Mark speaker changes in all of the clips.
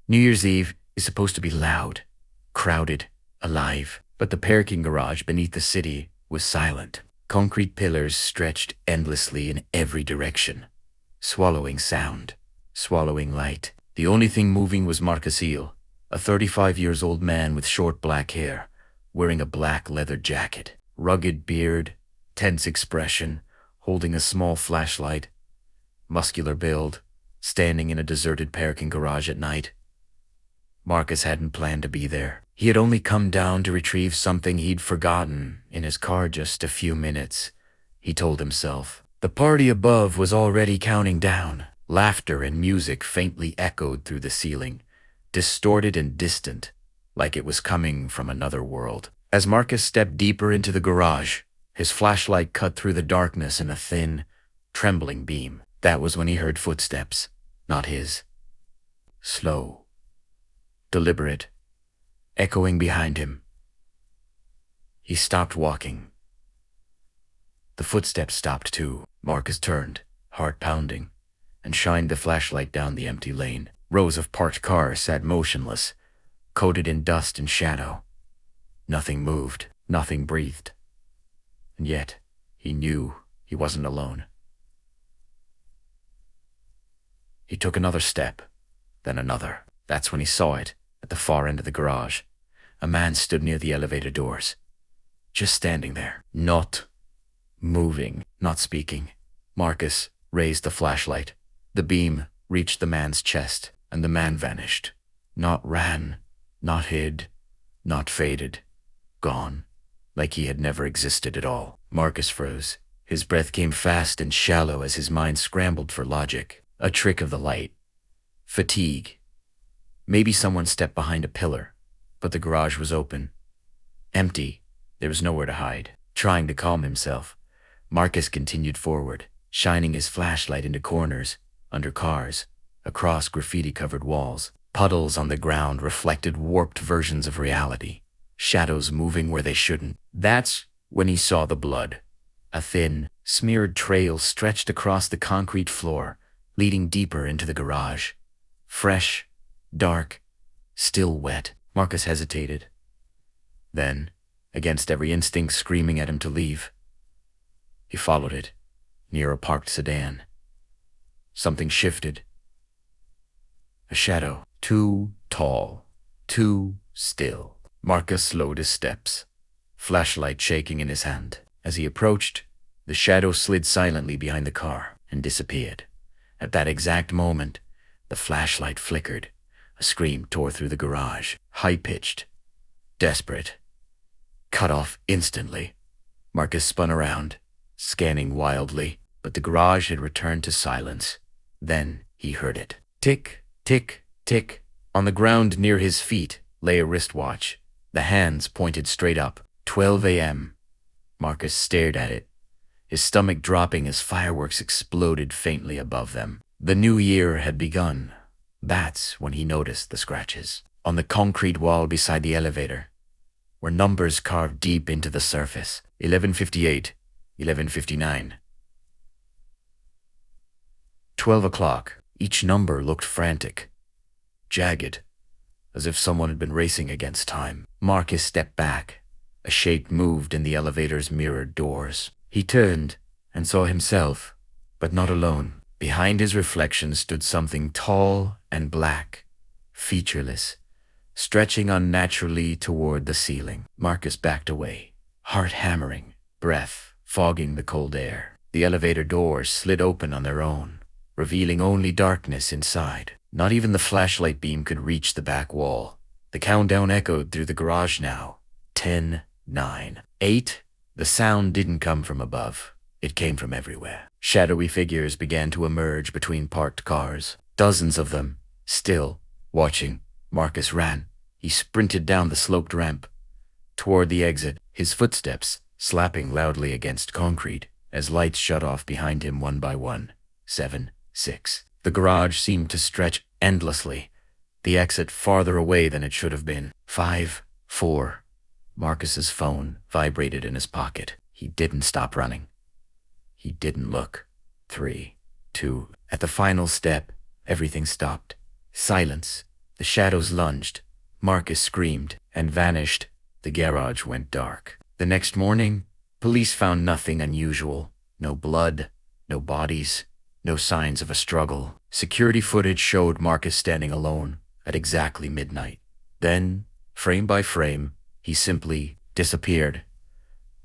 Speaker 1: New Year's Eve is supposed to be loud, crowded, alive, but the parking garage beneath the city was silent. Concrete pillars stretched endlessly in every direction, swallowing sound, swallowing light. The only thing moving was Marcus Eel, a 35-year-old man with short black hair, wearing a black leather jacket, rugged beard, tense expression, holding a small flashlight, muscular build, standing in a deserted parking garage at night. Marcus hadn't planned to be there. He had only come down to retrieve something he'd forgotten in his car just a few minutes, he told himself. The party above was already counting down. Laughter and music faintly echoed through the ceiling, distorted and distant, like it was coming from another world. As Marcus stepped deeper into the garage, his flashlight cut through the darkness in a thin, trembling beam. That was when he heard footsteps, not his. Slow, deliberate, echoing behind him. He stopped walking. The footsteps stopped too. Marcus turned, heart pounding, and shined the flashlight down the empty lane. Rows of parked cars sat motionless, coated in dust and shadow. Nothing moved, nothing breathed. And yet, he knew he wasn't alone. He took another step, then another. That's when he saw it, at the far end of the garage. A man stood near the elevator doors, just standing there, not moving, not speaking. Marcus raised the flashlight. The beam reached the man's chest, and the man vanished. Not ran, not hid, not faded. Gone, like he had never existed at all. Marcus froze. His breath came fast and shallow as his mind scrambled for logic. A trick of the light. Fatigue. Maybe someone stepped behind a pillar, but the garage was open. Empty. There was nowhere to hide. Trying to calm himself, Marcus continued forward, shining his flashlight into corners, under cars, across graffiti-covered walls. Puddles on the ground reflected warped versions of reality, shadows moving where they shouldn't. That's when he saw the blood. A thin, smeared trail stretched across the concrete floor, leading deeper into the garage. Fresh, dark, still wet. Marcus hesitated. Then, against every instinct screaming at him to leave, he followed it, near a parked sedan. Something shifted. A shadow, too tall, too still. Marcus slowed his steps, flashlight shaking in his hand. As he approached, the shadow slid silently behind the car and disappeared. At that exact moment, the flashlight flickered. A scream tore through the garage, high-pitched, desperate. Cut off instantly. Marcus spun around, scanning wildly, but the garage had returned to silence. Then he heard it. Tick, tick, tick. On the ground near his feet lay a wristwatch. The hands pointed straight up. 12 a.m. Marcus stared at it, his stomach dropping as fireworks exploded faintly above them. The new year had begun. That's when he noticed the scratches. On the concrete wall beside the elevator were numbers carved deep into the surface. 11:58, 11:59. 12 o'clock. Each number looked frantic, jagged, as if someone had been racing against time. Marcus stepped back. A shape moved in the elevator's mirrored doors. He turned and saw himself, but not alone. Behind his reflection stood something tall and black, featureless, stretching unnaturally toward the ceiling. Marcus backed away, heart hammering, breath fogging the cold air. The elevator doors slid open on their own, revealing only darkness inside. Not even the flashlight beam could reach the back wall. The countdown echoed through the garage now. 10, 9, 8. The sound didn't come from above. It came from everywhere. Shadowy figures began to emerge between parked cars. Dozens of them, still, watching. Marcus ran. He sprinted down the sloped ramp, toward the exit, his footsteps slapping loudly against concrete as lights shut off behind him one by one. 7, 6. The garage seemed to stretch endlessly, the exit farther away than it should have been. 5, 4. Marcus's phone vibrated in his pocket. He didn't stop running. He didn't look. 3, 2. At the final step, everything stopped. Silence, The shadows lunged. Marcus screamed and vanished. The garage went dark. The next morning, police found nothing unusual. No blood, no bodies, no signs of a struggle. Security footage showed Marcus standing alone at exactly midnight. Then, frame by frame, he simply disappeared.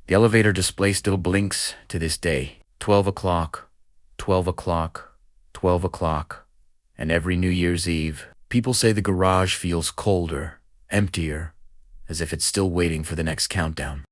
Speaker 1: The elevator display still blinks to this day. 12 o'clock, 12 o'clock, 12 o'clock. And every New Year's Eve, people say the garage feels colder, emptier, as if it's still waiting for the next countdown.